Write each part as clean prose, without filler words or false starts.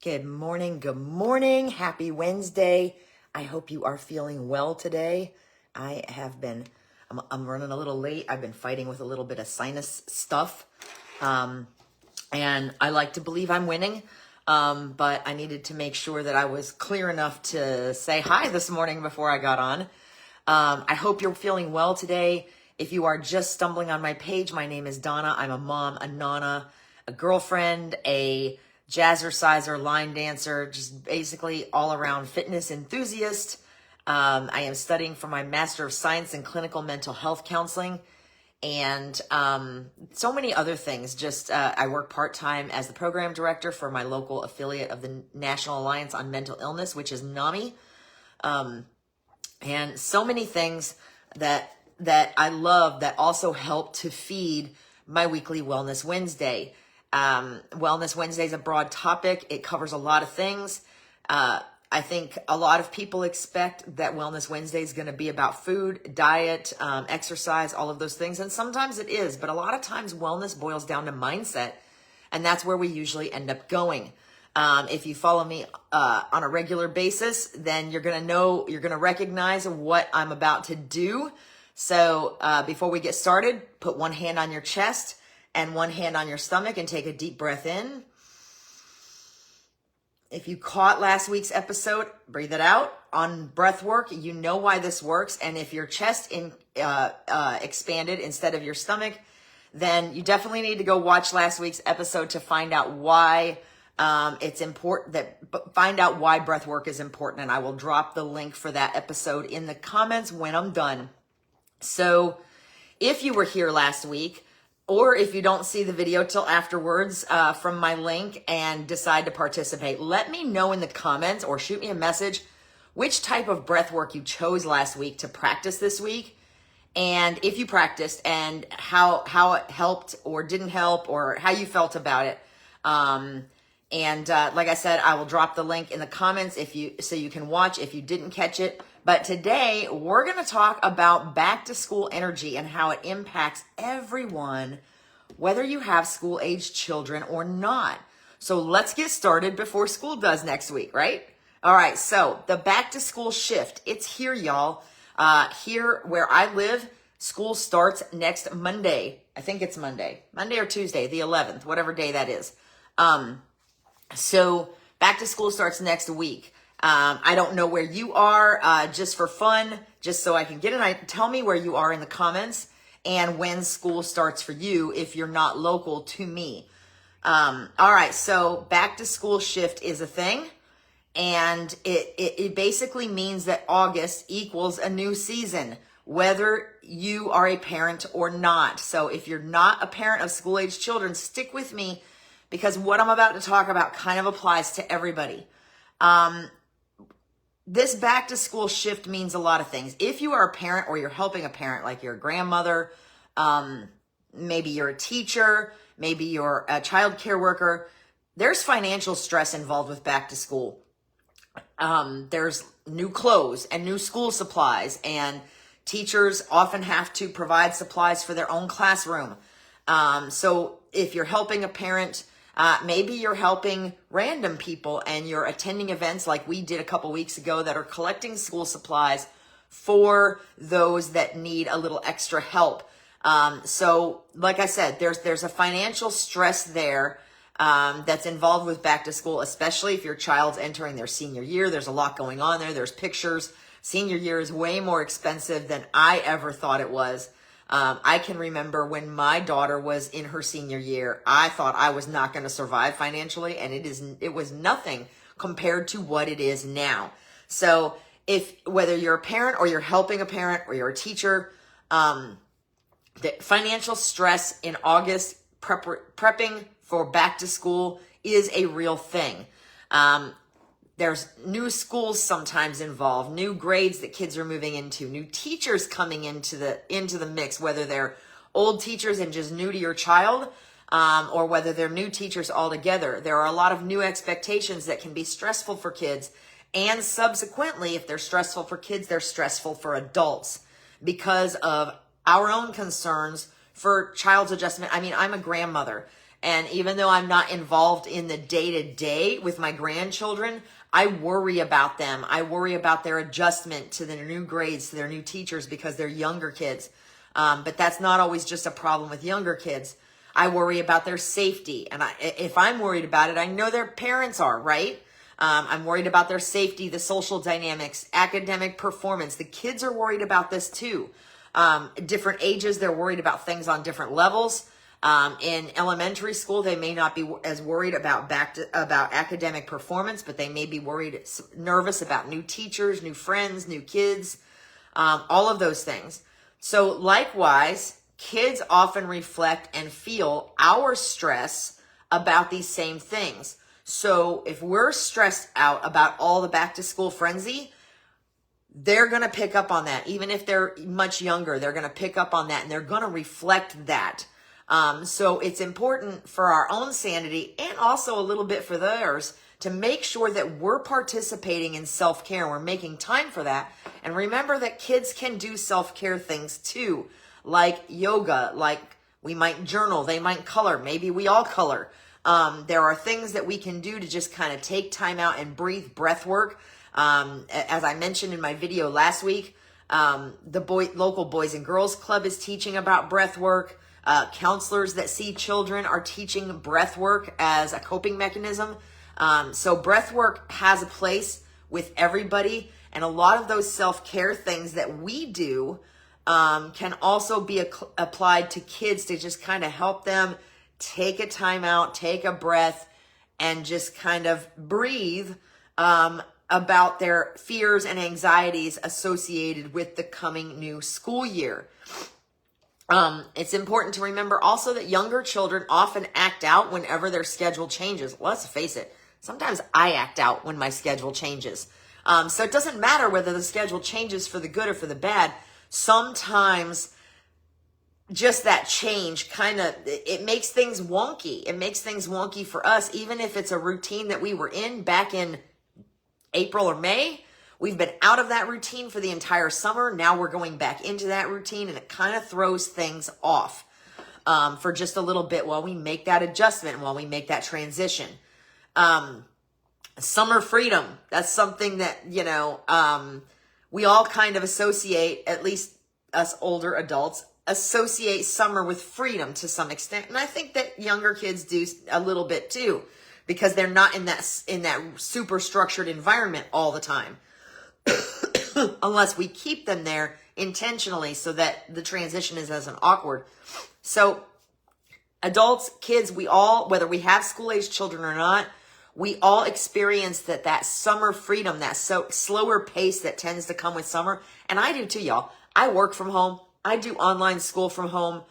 Good morning. Good morning. Happy Wednesday. I hope you are feeling well today. I'm running a little late. I've been fighting with a little bit of sinus stuff. And I like to believe I'm winning. But I needed to make sure that I was clear enough to say hi this morning before I got on. I hope you're feeling well today. If you are just stumbling on my page, my name is Donna. I'm a mom, a nana, a girlfriend, a jazzerciser, line dancer, just basically all around fitness enthusiast. I am studying for my Master of Science in Clinical Mental Health Counseling and so many other things. I work part-time as the program director for my local affiliate of the National Alliance on Mental Illness, which is NAMI. And so many things that I love that also help to feed my weekly Wellness Wednesday. Wellness Wednesday is a broad topic. It covers a lot of things. I think a lot of people expect that Wellness Wednesday is going to be about food, diet, exercise, all of those things. And sometimes it is, but a lot of times wellness boils down to mindset. And that's where we usually end up going. If you follow me on a regular basis, then you're going to recognize what I'm about to do. So before we get started, put one hand on your chest and one hand on your stomach and take a deep breath in. If you caught last week's episode, breathe it out. On breath work, you know why this works. And if your chest expanded instead of your stomach, then you definitely need to go watch last week's episode to find out why it's important, find out why breath work is important. And I will drop the link for that episode in the comments when I'm done. So if you were here last week, or if you don't see the video till afterwards from my link and decide to participate, let me know in the comments or shoot me a message which type of breath work you chose last week to practice this week. And if you practiced and how it helped or didn't help or how you felt about it. Like I said, I will drop the link in the comments so you can watch if you didn't catch it. But today we're going to talk about back to school energy and how it impacts everyone, whether you have school age children or not. So let's get started before school does next week, right? All right. So the back to school shift, it's here, y'all. Here where I live, school starts next Monday. I think it's Monday or Tuesday, the 11th, whatever day that is. So back to school starts next week. I don't know where you are, just for fun, just so I can get it. Tell me where you are in the comments and when school starts for you if you're not local to me. All right, so back to school shift is a thing, and it basically means that August equals a new season, whether you are a parent or not. So if you're not a parent of school-age children, stick with me because what I'm about to talk about kind of applies to everybody. This back to school shift means a lot of things. If you are a parent or you're helping a parent, like you're a grandmother, maybe you're a teacher, maybe you're a child care worker, there's financial stress involved with back to school. There's new clothes and new school supplies, and teachers often have to provide supplies for their own classroom. So if you're helping a parent, maybe you're helping random people and you're attending events like we did a couple weeks ago that are collecting school supplies for those that need a little extra help. So like I said, there's a financial stress there that's involved with back to school, especially if your child's entering their senior year. There's a lot going on there. There's pictures. Senior year is way more expensive than I ever thought it was. I can remember when my daughter was in her senior year, I thought I was not going to survive financially, and it was nothing compared to what it is now. So whether you're a parent or you're helping a parent or you're a teacher, the financial stress in August prepping for back to school is a real thing. There's new schools sometimes involved, new grades that kids are moving into, new teachers coming into the mix, whether they're old teachers and just new to your child, or whether they're new teachers altogether. There are a lot of new expectations that can be stressful for kids. And subsequently, if they're stressful for kids, they're stressful for adults because of our own concerns for child's adjustment. I mean, I'm a grandmother. And even though I'm not involved in the day-to-day with my grandchildren, I worry about them. I worry about their adjustment to their new grades, to their new teachers, because they're younger kids. But that's not always just a problem with younger kids. I worry about their safety. And if I'm worried about it, I know their parents are, right? I'm worried about their safety, the social dynamics, academic performance. The kids are worried about this too. Different ages, they're worried about things on different levels. In elementary school, they may not be as worried about academic performance, but they may be nervous about new teachers, new friends, new kids, all of those things. So likewise, kids often reflect and feel our stress about these same things. So if we're stressed out about all the back to school frenzy, they're going to pick up on that. Even if they're much younger, they're going to pick up on that and they're going to reflect that. So it's important for our own sanity and also a little bit for theirs to make sure that we're participating in self-care. We're making time for that. And remember that kids can do self-care things too, like yoga, like we might journal, they might color, maybe we all color. There are things that we can do to just kind of take time out and breathe, breath work. As I mentioned in my video last week, the local Boys and Girls Club is teaching about breath work. Counselors that see children are teaching breath work as a coping mechanism. So breath work has a place with everybody. And a lot of those self-care things that we do can also be applied to kids to just kind of help them take a time out, take a breath, and just kind of breathe about their fears and anxieties associated with the coming new school year. It's important to remember also that younger children often act out whenever their schedule changes. Let's face it, sometimes I act out when my schedule changes. So it doesn't matter whether the schedule changes for the good or for the bad. Sometimes just that change it makes things wonky. It makes things wonky for us, even if it's a routine that we were in back in April or May. We've been out of that routine for the entire summer. Now we're going back into that routine, and it kind of throws things off for just a little bit while we make that adjustment, while we make that transition. Summer freedom. That's something that, we all kind of associate, at least us older adults, associate summer with freedom to some extent. And I think that younger kids do a little bit too, because they're not in that super structured environment all the time. Unless we keep them there intentionally so that the transition isn't awkward. So adults, kids, we all, whether we have school-age children or not, we all experience that summer freedom, that slower pace that tends to come with summer. And I do too, y'all. I work from home. I do online school from home.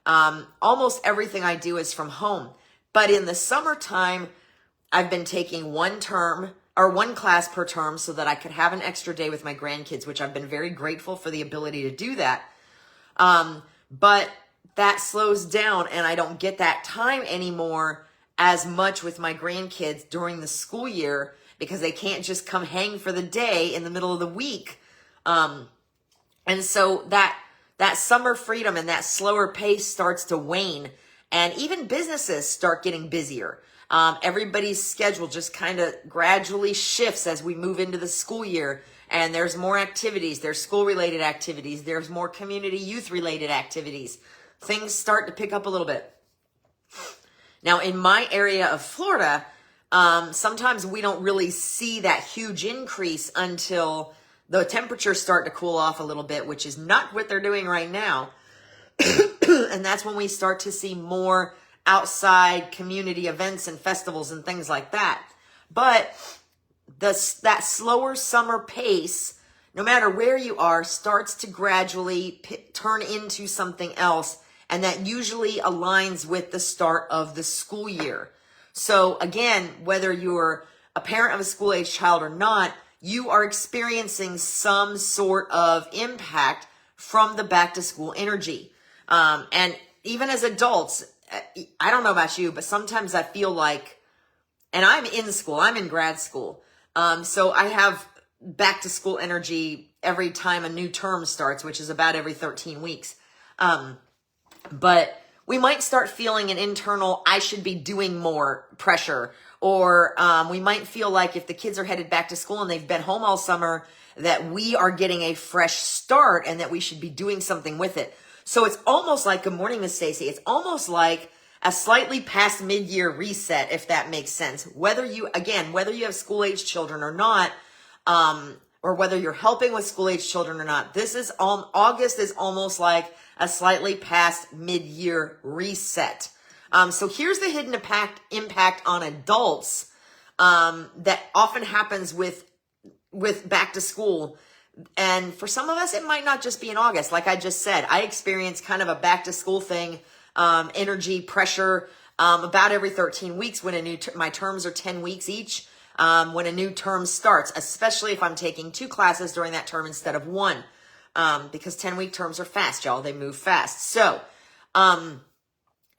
Almost everything I do is from home. But in the summertime, I've been taking one class per term so that I could have an extra day with my grandkids, which I've been very grateful for the ability to do that. But that slows down and I don't get that time anymore as much with my grandkids during the school year because they can't just come hang for the day in the middle of the week. And so that summer freedom and that slower pace starts to wane, and even businesses start getting busier. Everybody's schedule just kind of gradually shifts as we move into the school year, and there's more activities, there's school-related activities, there's more community youth-related activities. Things start to pick up a little bit. Now, in my area of Florida, sometimes we don't really see that huge increase until the temperatures start to cool off a little bit, which is not what they're doing right now. And that's when we start to see more outside community events and festivals and things like that. But that slower summer pace, no matter where you are, starts to gradually turn into something else. And that usually aligns with the start of the school year. So again, whether you're a parent of a school-age child or not, you are experiencing some sort of impact from the back-to-school energy. And even as adults, I don't know about you, but sometimes I feel like, and I'm in school, I'm in grad school. So I have back-to-school energy every time a new term starts, which is about every 13 weeks. But we might start feeling an internal, I should be doing more pressure. Or we might feel like if the kids are headed back to school and they've been home all summer, that we are getting a fresh start and that we should be doing something with it. So it's almost like, good morning, Miss Stacy. It's almost like a slightly past mid-year reset, if that makes sense. Whether you have school-age children or not, or whether you're helping with school-age children or not, August is almost like a slightly past mid-year reset. So here's the hidden impact on adults that often happens with back to school. And for some of us, it might not just be in August. Like I just said, I experience kind of a back to school thing, energy, pressure, about every 13 weeks when my terms are 10 weeks each, when a new term starts, especially if I'm taking 2 classes during that term instead of 1, because 10-week terms are fast, y'all. They move fast. So,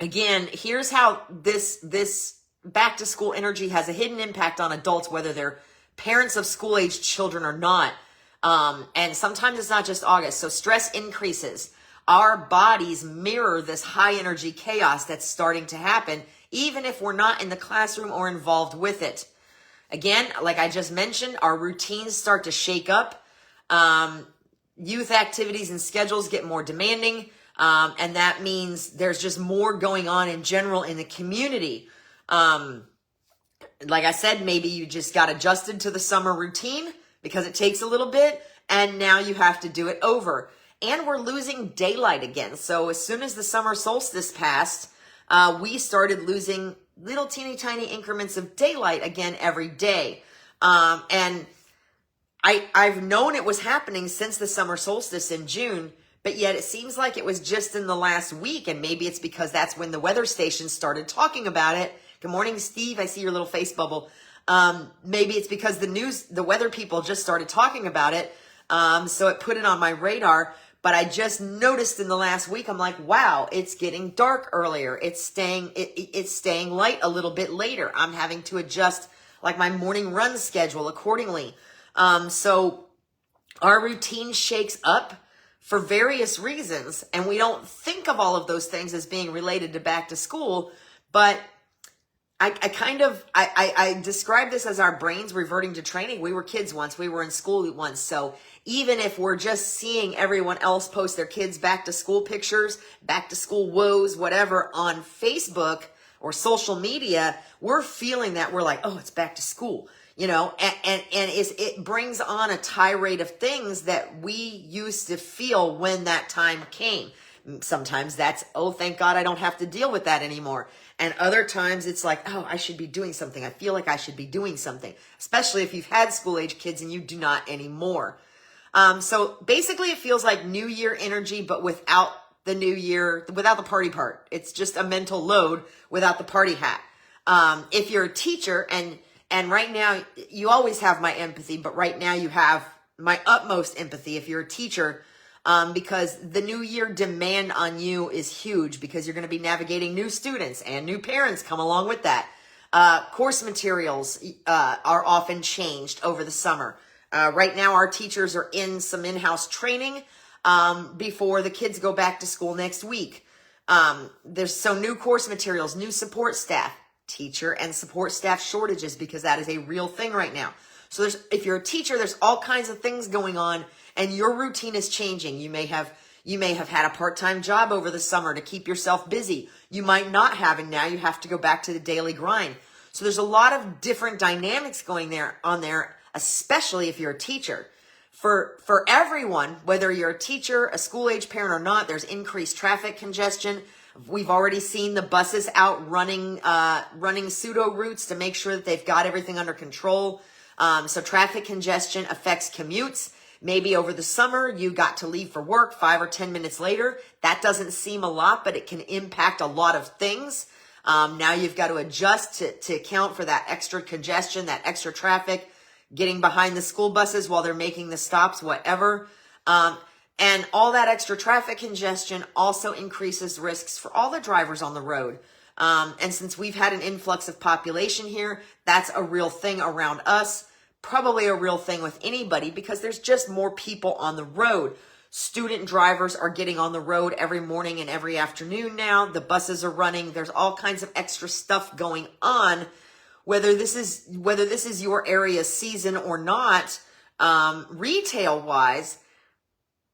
again, here's how this back to school energy has a hidden impact on adults, whether they're parents of school-age children or not. And sometimes it's not just August. So stress increases. Our bodies mirror this high energy chaos that's starting to happen, even if we're not in the classroom or involved with it. Again, like I just mentioned, our routines start to shake up. Youth activities and schedules get more demanding. And that means there's just more going on in general in the community. Like I said, maybe you just got adjusted to the summer routine because it takes a little bit, and now you have to do it over. And we're losing daylight again. So as soon as the summer solstice passed, we started losing little teeny tiny increments of daylight again every day. And I've known it was happening since the summer solstice in June, but yet it seems like it was just in the last week, and maybe it's because that's when the weather stations started talking about it. Good morning, Steve. I see your little face bubble. Maybe it's because the weather people just started talking about it. So it put it on my radar. But I just noticed in the last week, I'm like, wow, it's getting dark earlier. It's staying light a little bit later. I'm having to adjust like my morning run schedule accordingly. So our routine shakes up for various reasons, and we don't think of all of those things as being related to back to school, but I describe this as our brains reverting to training. We were kids once. We were in school once. So even if we're just seeing everyone else post their kids' back to school pictures, back to school woes, whatever, on Facebook or social media, we're feeling that. We're like, oh, it's back to school, you know, and it brings on a tirade of things that we used to feel when that time came. Sometimes that's, oh, thank God I don't have to deal with that anymore. And other times it's like, oh, I should be doing something. I feel like I should be doing something, especially if you've had school age kids and you do not anymore. So basically it feels like New Year energy, but without the New Year, without the party part. It's just a mental load without the party hat. If you're a teacher and right now you always have my empathy, but right now you have my utmost empathy if you're a teacher, because the new year demand on you is huge because you're going to be navigating new students and new parents come along with that. Course materials are often changed over the summer. Right now our teachers are in some in-house training before the kids go back to school next week. There's so new course materials, new support staff, teacher and support staff shortages because that is a real thing right now. So if you're a teacher, there's all kinds of things going on and your routine is changing. You may have had a part-time job over the summer to keep yourself busy. You might not have, and now you have to go back to the daily grind. So there's a lot of different dynamics going on there, especially if you're a teacher. For everyone, whether you're a teacher, a school-age parent or not, there's increased traffic congestion. We've already seen the buses out running pseudo routes to make sure that they've got everything under control. So traffic congestion affects commutes. Maybe over the summer, you got to leave for work 5 or 10 minutes later. That doesn't seem a lot, but it can impact a lot of things. Now you've got to adjust to account for that extra congestion, that extra traffic, getting behind the school buses while they're making the stops, whatever. And all that extra traffic congestion also increases risks for all the drivers on the road. And since we've had an influx of population here, that's a real thing around us, probably a real thing with anybody because there's just more people on the road. Student drivers are getting on the road every morning and every afternoon now. The buses are running. There's all kinds of extra stuff going on. Whether this is your area's season or not, retail wise,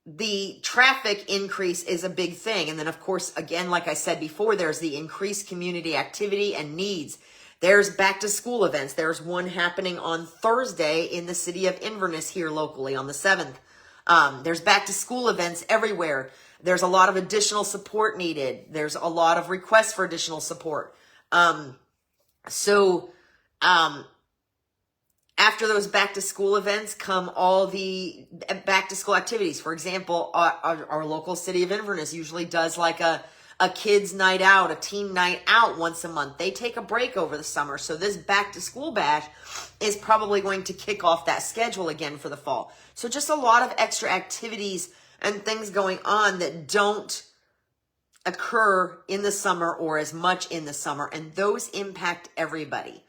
the traffic increase is a big thing. And then, of course, again, like I said before, there's the increased community activity and needs. There's back to school events. There's one happening on Thursday in the city of Inverness here locally on the 7th. There's back to school events everywhere. There's a lot of additional support needed. There's a lot of requests for additional support. After those back to school events come all the back to school activities. For example, our local city of Inverness usually does like a kids night out, a teen night out once a month. They take a break over the summer. So this back to school bash is probably going to kick off that schedule again for the fall. So just a lot of extra activities and things going on that don't occur in the summer or as much in the summer. And those impact everybody.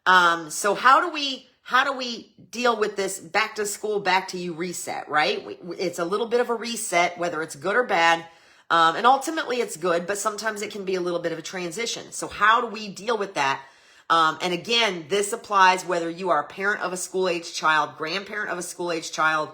So how do we deal with this back to school, back to you reset, right? It's a little bit of a reset, whether it's good or bad. And ultimately it's good, but sometimes it can be a little bit of a transition. So how do we deal with that? And again, this applies whether you are a parent of a school-age child, grandparent of a school-age child,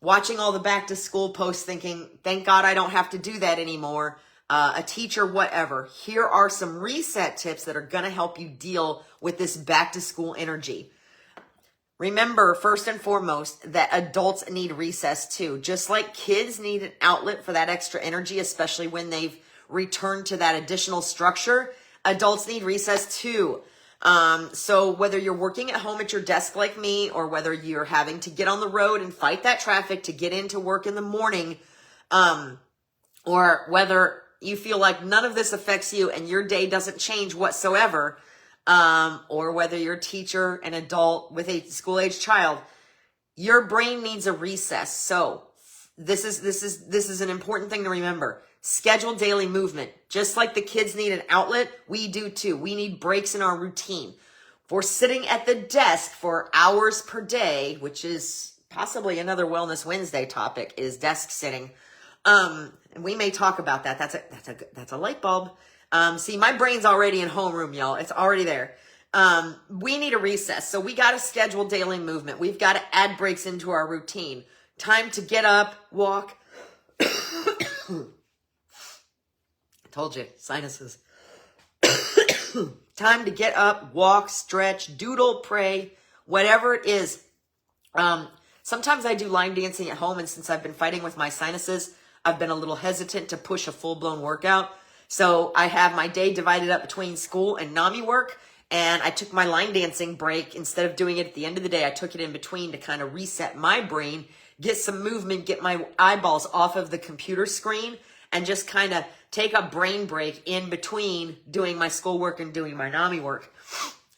watching all the back to school posts thinking, thank God I don't have to do that anymore. A teacher, whatever. Here are some reset tips that are going to help you deal with this back to school energy. Remember, first and foremost, that adults need recess too. Just like kids need an outlet for that extra energy, especially when they've returned to that additional structure, adults need recess too. So whether you're working at home at your desk like me, or whether you're having to get on the road and fight that traffic to get into work in the morning, or whether you feel like none of this affects you and your day doesn't change whatsoever, or whether you're a teacher, an adult with a school-age child, your brain needs a recess. So this is an important thing to remember. Schedule daily movement. Just like the kids need an outlet, we do too. We need breaks in our routine. If we're sitting at the desk for hours per day, which is possibly another Wellness Wednesday topic, is desk sitting. And we may talk about that. That's a light bulb. See, my brain's already in homeroom, y'all. It's already there. We need a recess. So we got to schedule daily movement. We've got to add breaks into our routine. Time to get up, walk. Told you, sinuses. Time to get up, walk, stretch, doodle, pray, whatever it is. Sometimes I do line dancing at home, and since I've been fighting with my sinuses, I've been a little hesitant to push a full-blown workout. So I have my day divided up between school and NAMI work, and I took my line dancing break. Instead of doing it at the end of the day, I took it in between to kind of reset my brain, get some movement, get my eyeballs off of the computer screen, and just kind of take a brain break in between doing my schoolwork and doing my NAMI work.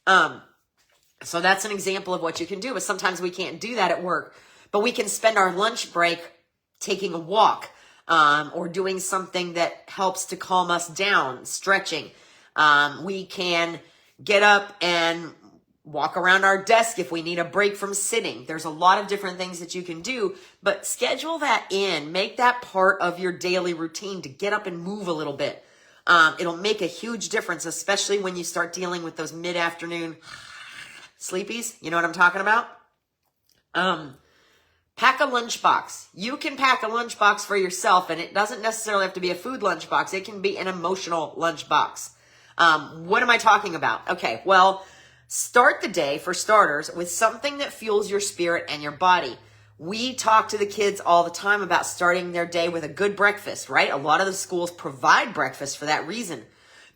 So that's an example of what you can do, but sometimes we can't do that at work. But we can spend our lunch break taking a walk, or doing something that helps to calm us down, stretching. We can get up and walk around our desk if we need a break from sitting. There's a lot of different things that you can do, but schedule that in. Make that part of your daily routine to get up and move a little bit. It'll make a huge difference, especially when you start dealing with those mid-afternoon sleepies. You know what I'm talking about? Pack a lunchbox. You can pack a lunchbox for yourself, and it doesn't necessarily have to be a food lunchbox. It can be an emotional lunchbox. What am I talking about? Okay, well, start the day, for starters, with something that fuels your spirit and your body. We talk to the kids all the time about starting their day with a good breakfast, right? A lot of the schools provide breakfast for that reason.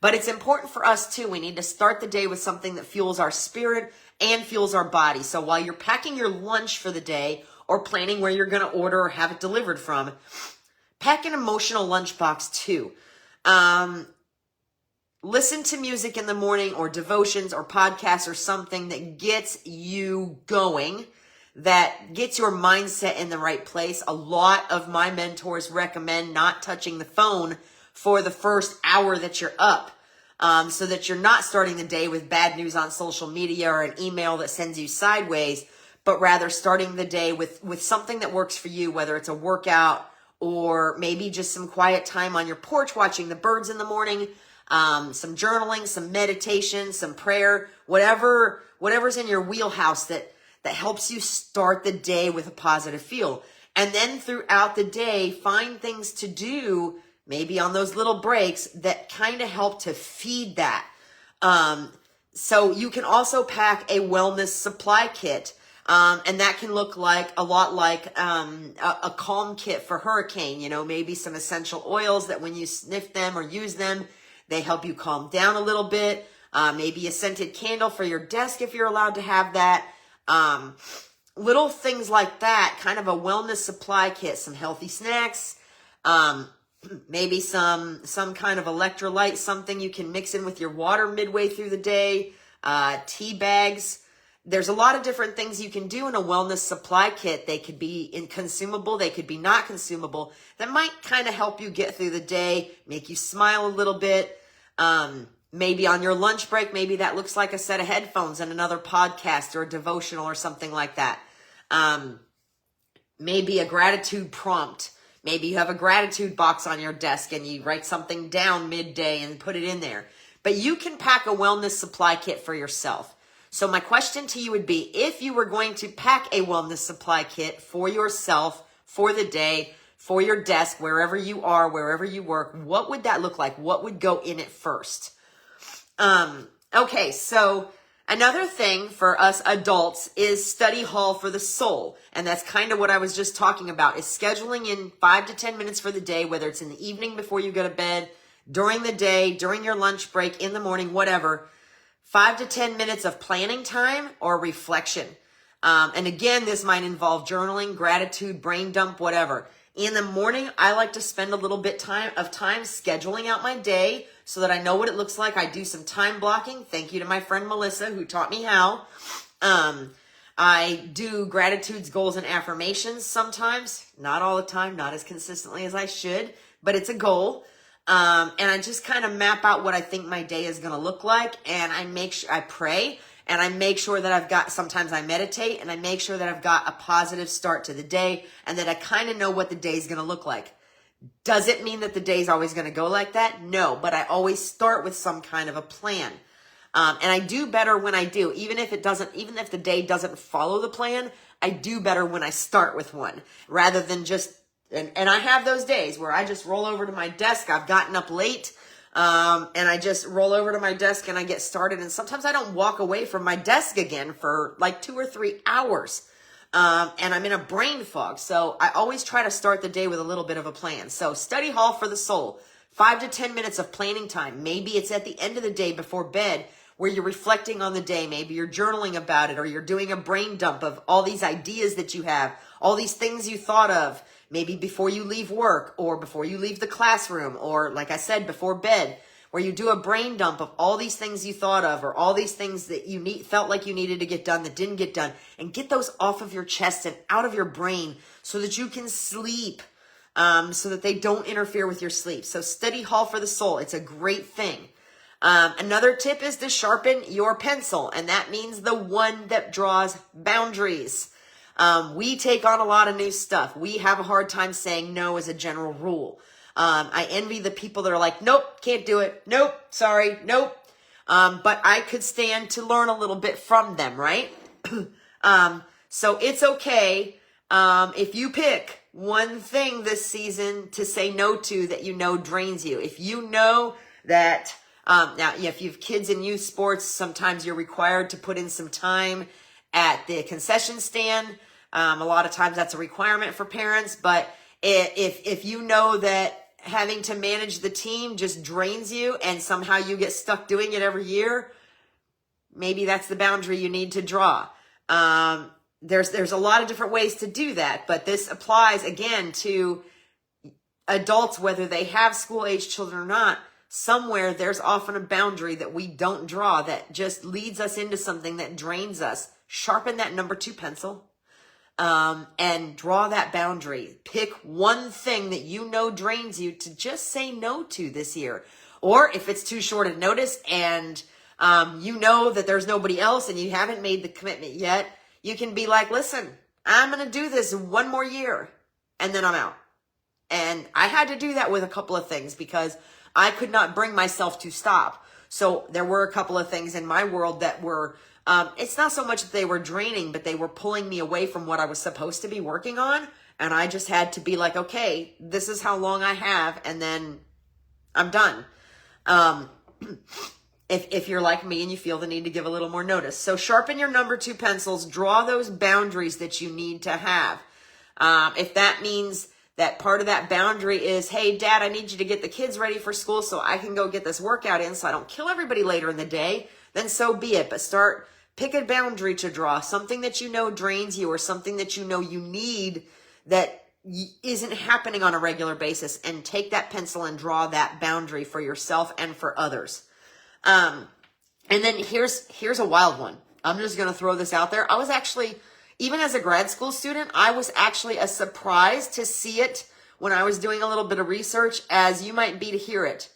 But it's important for us too. We need to start the day with something that fuels our spirit and fuels our body. So while you're packing your lunch for the day or planning where you're going to order or have it delivered from, pack an emotional lunchbox too. Listen to music in the morning, or devotions or podcasts or something that gets you going, that gets your mindset in the right place. A lot of my mentors recommend not touching the phone for the first hour that you're up, so that you're not starting the day with bad news on social media or an email that sends you sideways, but rather starting the day with something that works for you, whether it's a workout or maybe just some quiet time on your porch watching the birds in the morning, some journaling, some meditation, some prayer, whatever's in your wheelhouse that helps you start the day with a positive feel. And then throughout the day, find things to do, maybe on those little breaks, that kind of help to feed that. So you can also pack a wellness supply kit. And that can look like a lot like a calm kit for hurricane, maybe some essential oils that when you sniff them or use them, they help you calm down a little bit. Maybe a scented candle for your desk if you're allowed to have that. Little things like that, kind of a wellness supply kit, some healthy snacks, maybe some kind of electrolyte, something you can mix in with your water midway through the day, tea bags. There's a lot of different things you can do in a wellness supply kit. They could be consumable, they could be not consumable. That might kind of help you get through the day, make you smile a little bit. Maybe on your lunch break, maybe that looks like a set of headphones and another podcast or a devotional or something like that. Maybe a gratitude prompt. Maybe you have a gratitude box on your desk and you write something down midday and put it in there. But you can pack a wellness supply kit for yourself. So my question to you would be, if you were going to pack a wellness supply kit for yourself, for the day, for your desk, wherever you are, wherever you work, what would that look like? What would go in it first? Okay, so another thing for us adults is study hall for the soul. And that's kind of what I was just talking about, is scheduling in 5 to 10 minutes for the day, whether it's in the evening before you go to bed, during the day, during your lunch break, in the morning, whatever. 5 to 10 minutes of planning time or reflection. And again, this might involve journaling, gratitude, brain dump, whatever. In the morning, I like to spend a little bit of time scheduling out my day so that I know what it looks like. I do some time blocking. Thank you to my friend Melissa who taught me how. I do gratitudes, goals, and affirmations sometimes. Not all the time, not as consistently as I should, but it's a goal. And I just kind of map out what I think my day is going to look like. And I make sure I pray, and I make sure that sometimes I meditate, and I make sure that I've got a positive start to the day and that I kind of know what the day is going to look like. Does it mean that the day is always going to go like that? No, but I always start with some kind of a plan. And I do better when I do, even if the day doesn't follow the plan, I do better when I start with one rather than just, and I have those days where I just roll over to my desk. I've gotten up late, and I just roll over to my desk and I get started. And sometimes I don't walk away from my desk again for like 2 or 3 hours. And I'm in a brain fog. So I always try to start the day with a little bit of a plan. So study hall for the soul, 5 to 10 minutes of planning time. Maybe it's at the end of the day before bed where you're reflecting on the day. Maybe you're journaling about it, or you're doing a brain dump of all these ideas that you have, all these things you thought of, maybe before you leave work or before you leave the classroom, or like I said, before bed, where you do a brain dump of all these things you thought of, or all these things that you felt like you needed to get done that didn't get done, and get those off of your chest and out of your brain so that you can sleep, so that they don't interfere with your sleep. So study hall for the soul. It's a great thing. Another tip is to sharpen your pencil, and that means the one that draws boundaries. We take on a lot of new stuff. We have a hard time saying no as a general rule. I envy the people that are like, nope, can't do it. Nope, sorry, nope. But I could stand to learn a little bit from them, right? So it's okay if you pick one thing this season to say no to that you know drains you. If you know that, now if you have kids in youth sports, sometimes you're required to put in some time at the concession stand. A lot of times that's a requirement for parents, but if you know that having to manage the team just drains you and somehow you get stuck doing it every year, maybe that's the boundary you need to draw. There's a lot of different ways to do that, but this applies again to adults, whether they have school-age children or not. Somewhere there's often a boundary that we don't draw that just leads us into something that drains us. Sharpen that number 2 pencil. And draw that boundary. Pick one thing that you know drains you to just say no to this year. Or if it's too short of notice and you know that there's nobody else and you haven't made the commitment yet, You can be like, listen, I'm going to do this one more year and then I'm out. And I had to do that with a couple of things because I could not bring myself to stop. So there were a couple of things in my world that were, it's not so much that they were draining, but they were pulling me away from what I was supposed to be working on. And I just had to be like, okay, this is how long I have, and then I'm done. If you're like me and you feel the need to give a little more notice. So sharpen your number 2 pencils, draw those boundaries that you need to have. If that means that part of that boundary is, hey, Dad, I need you to get the kids ready for school so I can go get this workout in so I don't kill everybody later in the day, then so be it. But pick a boundary to draw, something that you know drains you or something that you know you need that isn't happening on a regular basis, and take that pencil and draw that boundary for yourself and for others. And then here's a wild one. I'm just going to throw this out there. I was actually, even as a grad school student, I was actually a surprise to see it when I was doing a little bit of research, as you might be to hear it.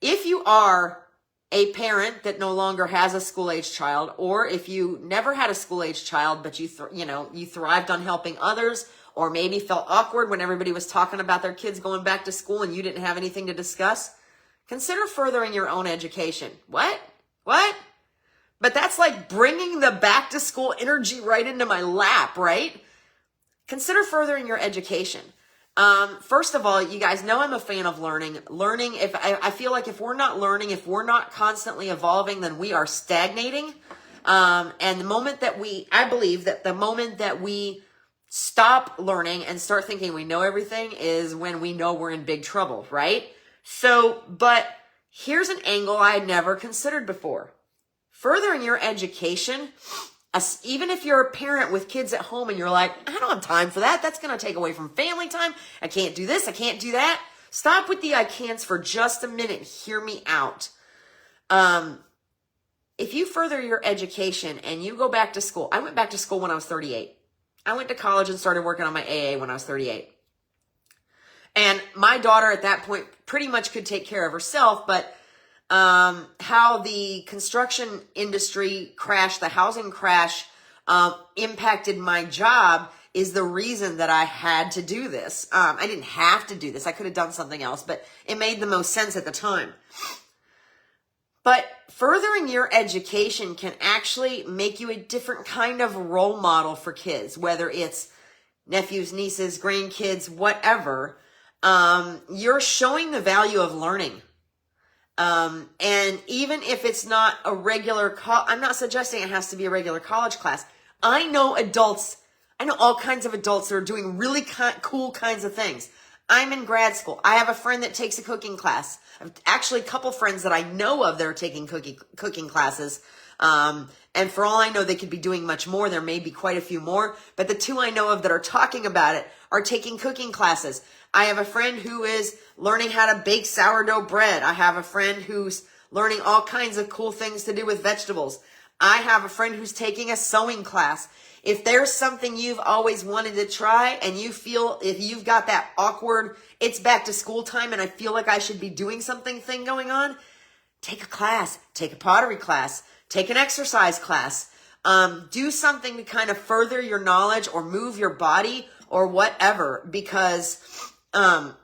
If you are a parent that no longer has a school-age child, or if you never had a school-age child, but you thrived on helping others, or maybe felt awkward when everybody was talking about their kids going back to school and you didn't have anything to discuss, consider furthering your own education. What? But that's like bringing the back to school energy right into my lap, right? Consider furthering your education. First of all, you guys know I'm a fan of learning. I feel like if we're not learning, if we're not constantly evolving, then we are stagnating. And I believe that the moment that we stop learning and start thinking we know everything is when we know we're in big trouble, right? So, but here's an angle I had never considered before. Furthering your education, even if you're a parent with kids at home and you're like, I don't have time for that. That's going to take away from family time. I can't do this. I can't do that. Stop with the I can'ts for just a minute. Hear me out. If you further your education and you go back to school, I went back to school when I was 38. I went to college and started working on my AA when I was 38. And my daughter at that point pretty much could take care of herself, but how the construction industry crashed, the housing crash, impacted my job is the reason that I had to do this. I didn't have to do this. I could have done something else, but it made the most sense at the time. But furthering your education can actually make you a different kind of role model for kids, whether it's nephews, nieces, grandkids, whatever. You're showing the value of learning. And even if it's not a regular, I'm not suggesting it has to be a regular college class. I know all kinds of adults that are doing really cool kinds of things. I'm in grad school. I have a friend that takes a cooking class. Actually, a couple friends that I know of that are taking cooking classes. And for all I know, they could be doing much more. There may be quite a few more, but the 2 I know of that are talking about it are taking cooking classes. I have a friend who is learning how to bake sourdough bread. I have a friend who's learning all kinds of cool things to do with vegetables. I have a friend who's taking a sewing class. If there's something you've always wanted to try and you feel if you've got that awkward, it's back to school time and I feel like I should be doing something thing going on, take a class, take a pottery class, take an exercise class, do something to kind of further your knowledge or move your body or whatever, because, and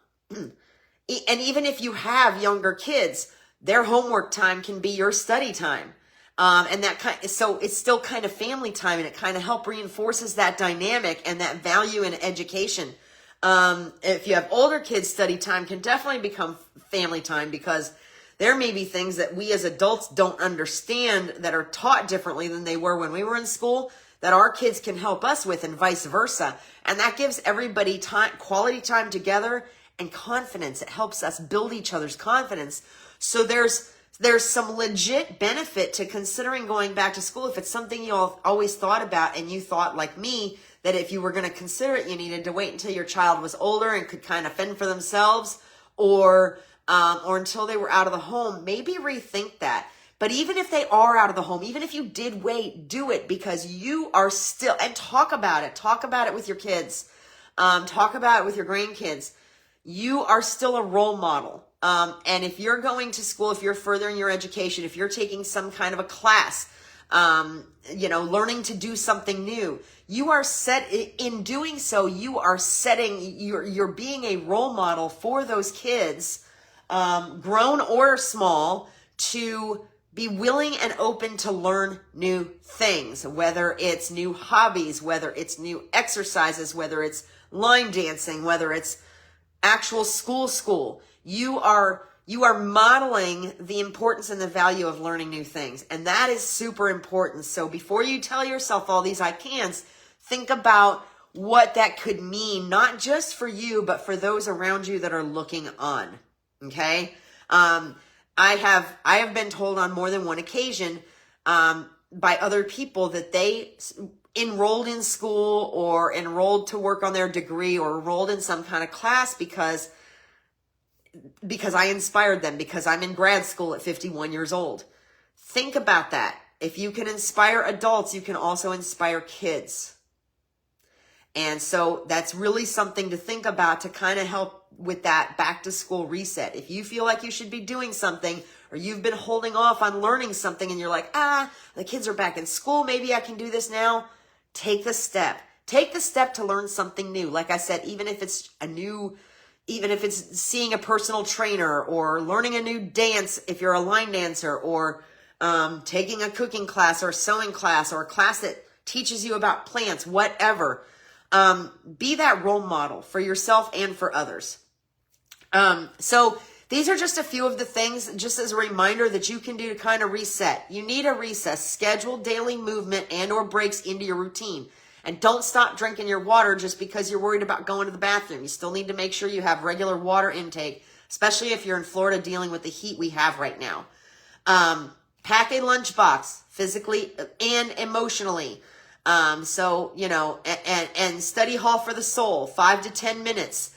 even if you have younger kids, their homework time can be your study time. So it's still kind of family time, and it kind of reinforces that dynamic and that value in education. If you have older kids, study time can definitely become family time, because there may be things that we as adults don't understand that are taught differently than they were when we were in school that our kids can help us with, and vice versa. And that gives everybody time, quality time together, and confidence. It helps us build each other's confidence. So there's some legit benefit to considering going back to school if it's something you all always thought about, and you thought, like me, that if you were going to consider it, you needed to wait until your child was older and could kind of fend for themselves, or until they were out of the home. Maybe rethink that. But even if they are out of the home, even if you did wait, do it, because you are still, and talk about it. Talk about it with your kids. Talk about it with your grandkids. You are still a role model. And if you're going to school, if you're furthering your education, if you're taking some kind of a class, learning to do something new. You are in doing so, you are you're being a role model for those kids, grown or small, to be willing and open to learn new things, whether it's new hobbies, whether it's new exercises, whether it's line dancing, whether it's actual school. You are modeling the importance and the value of learning new things. And that is super important. So before you tell yourself all these I can'ts, think about what that could mean, not just for you, but for those around you that are looking on. Okay? I have been told on more than one occasion by other people that they enrolled in school or enrolled to work on their degree or enrolled in some kind of class because I inspired them, because I'm in grad school at 51 years old. Think about that. If you can inspire adults, you can also inspire kids. And so that's really something to think about to kind of help with that back to school reset. If you feel like you should be doing something, or you've been holding off on learning something and you're like, the kids are back in school, maybe I can do this now. Take the step. Take the step to learn something new. Like I said, even if it's seeing a personal trainer or learning a new dance, if you're a line dancer, or taking a cooking class or a sewing class or a class that teaches you about plants, whatever. Be that role model for yourself and for others. So these are just a few of the things, just as a reminder, that you can do to kind of reset. You need a recess. Schedule daily movement and or breaks into your routine. And don't stop drinking your water just because you're worried about going to the bathroom. You still need to make sure you have regular water intake, especially if you're in Florida dealing with the heat we have right now. Pack a lunchbox physically and emotionally. And study hall for the soul, 5 to 10 minutes.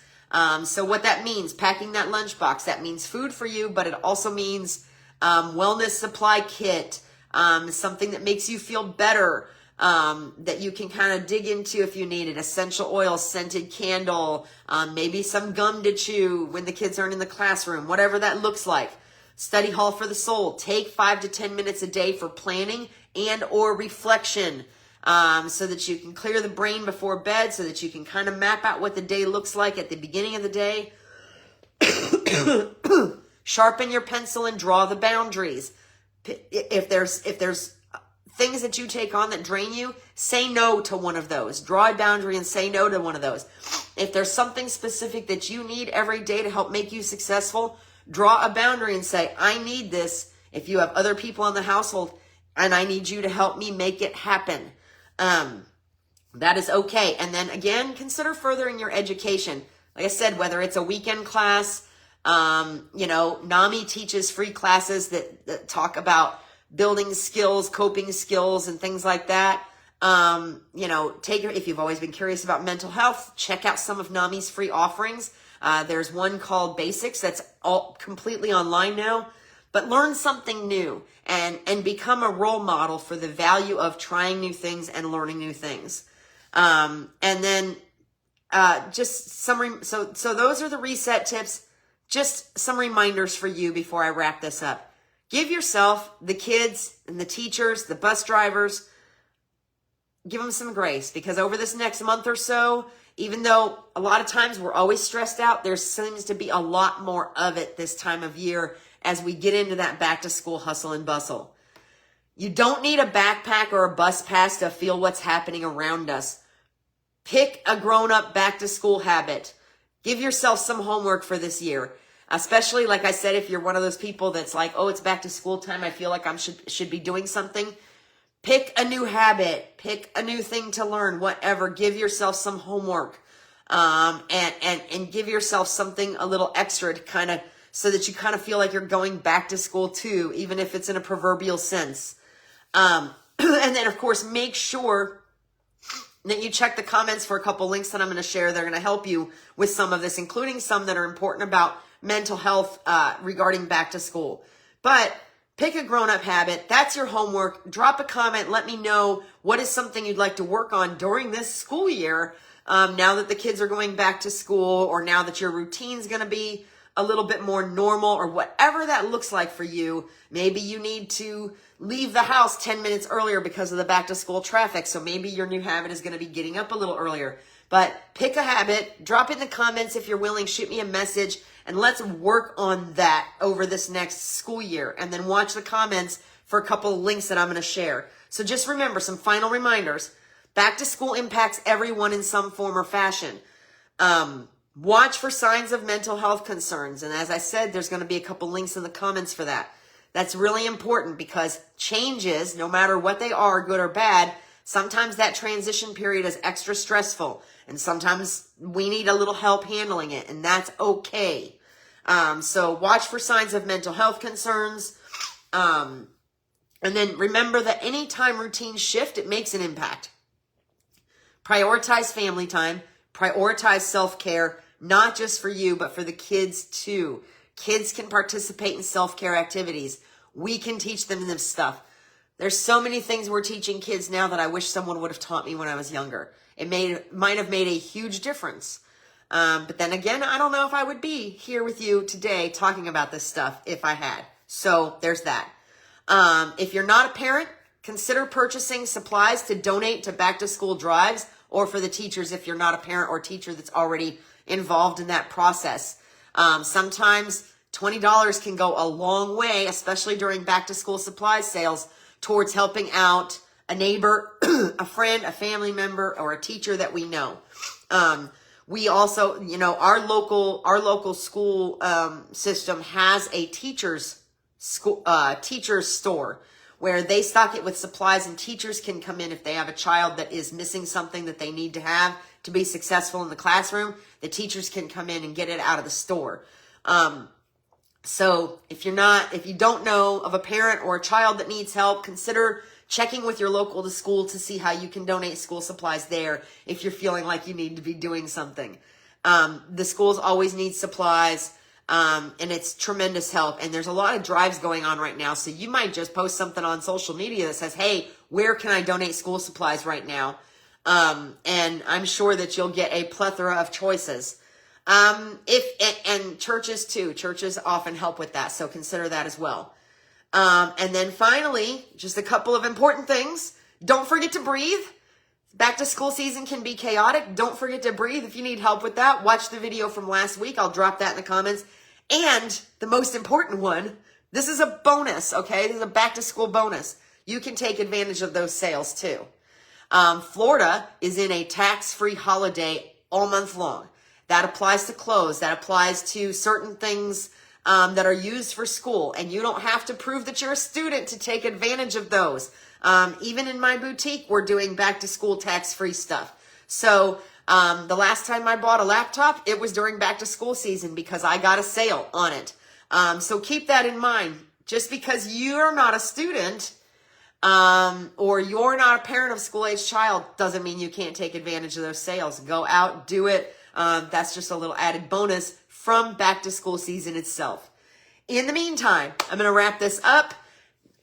So what that means, packing that lunchbox, that means food for you, but it also means wellness supply kit, something that makes you feel better, that you can kind of dig into if you need it, essential oil, scented candle, maybe some gum to chew when the kids aren't in the classroom, whatever that looks like. Study hall for the soul. Take 5 to 10 minutes a day for planning and or reflection. So that you can clear the brain before bed, so that you can kind of map out what the day looks like at the beginning of the day. Sharpen your pencil and draw the boundaries. If there's things that you take on that drain you, say no to one of those. Draw a boundary and say no to one of those. If there's something specific that you need every day to help make you successful, draw a boundary and say, I need this. If you have other people in the household and I need you to help me make it happen. That is okay. And then again, consider furthering your education. Like I said, whether it's a weekend class, NAMI teaches free classes that talk about building skills, coping skills, and things like that. If you've always been curious about mental health, check out some of NAMI's free offerings. There's one called Basics that's all completely online now. But learn something new and become a role model for the value of trying new things and learning new things. So those are the reset tips. Just some reminders for you before I wrap this up. Give yourself, the kids and the teachers, the bus drivers, give them some grace, because over this next month or so, even though a lot of times we're always stressed out, there seems to be a lot more of it this time of year as we get into that back to school hustle and bustle. You don't need a backpack or a bus pass to feel what's happening around us. Pick a grown-up back to school habit. Give yourself some homework for this year. Especially, like I said, if you're one of those people that's like, oh, it's back to school time, I feel like I should be doing something. Pick a new habit. Pick a new thing to learn, whatever. Give yourself some homework. And give yourself something a little extra to kind of, so that you kind of feel like you're going back to school too, even if it's in a proverbial sense. And then, of course, make sure that you check the comments for a couple links that I'm going to share. They're going to help you with some of this, including some that are important about mental health regarding back to school. But pick a grown-up habit. That's your homework. Drop a comment. Let me know what is something you'd like to work on during this school year, now that the kids are going back to school, or now that your routine's going to be a little bit more normal, or whatever that looks like for you. Maybe you need to leave the house 10 minutes earlier because of the back to school traffic. So maybe your new habit is going to be getting up a little earlier. But pick a habit, drop it in the comments if you're willing, shoot me a message, and let's work on that over this next school year. And then watch the comments for a couple of links that I'm going to share. So just remember some final reminders. Back to school impacts everyone in some form or fashion. Watch for signs of mental health concerns. And as I said, there's going to be a couple links in the comments for that. That's really important because changes, no matter what they are, good or bad, sometimes that transition period is extra stressful. And sometimes we need a little help handling it, and that's okay. So watch for signs of mental health concerns. And then remember that anytime routines shift, it makes an impact. Prioritize family time. Prioritize self-care, not just for you, but for the kids too. Kids can participate in self-care activities. We can teach them this stuff. There's so many things we're teaching kids now that I wish someone would have taught me when I was younger. It might have made a huge difference. But then again, I don't know if I would be here with you today talking about this stuff if I had. So there's that. If you're not a parent, consider purchasing supplies to donate to back to school drives, or for the teachers if you're not a parent or teacher that's already involved in that process. Sometimes $20 can go a long way, especially during back to school supplies sales, towards helping out a neighbor, a friend, a family member, or a teacher that we know. We also, our local school system has a teacher's store where they stock it with supplies, and teachers can come in if they have a child that is missing something that they need to have to be successful in the classroom. The teachers can come in and get it out of the store. So if you don't know of a parent or a child that needs help, consider checking with your local school to see how you can donate school supplies there if you're feeling like you need to be doing something. The schools always need supplies, and it's tremendous help. And there's a lot of drives going on right now. So you might just post something on social media that says, hey, where can I donate school supplies right now? And I'm sure that you'll get a plethora of choices. And churches too. Churches often help with that. So consider that as well. And then finally, just a couple of important things. Don't forget to breathe. Back to school season can be chaotic. Don't forget to breathe. If you need help with that, watch the video from last week. I'll drop that in the comments. And the most important one, this is a bonus, okay? This is a back to school bonus. You can take advantage of those sales too. Florida is in a tax-free holiday all month long. That applies to clothes. That applies to certain things that are used for school. And you don't have to prove that you're a student to take advantage of those. Even in my boutique, we're doing back to school tax-free stuff. So the last time I bought a laptop, it was during back to school season because I got a sale on it. So keep that in mind. Just because you're not a student or you're not a parent of school-age child doesn't mean you can't take advantage of those sales. Go out, do it. That's just a little added bonus from back to school season itself. In the meantime, I'm going to wrap this up.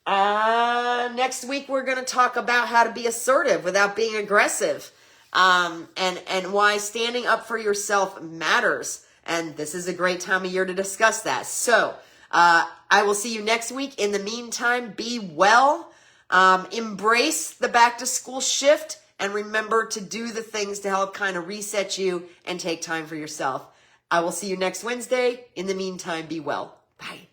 Next week, we're going to talk about how to be assertive without being aggressive, and why standing up for yourself matters. And this is a great time of year to discuss that. So, I will see you next week. In the meantime, be well, embrace the back to school shift, and remember to do the things to help kind of reset you and take time for yourself. I will see you next Wednesday. In the meantime, be well. Bye.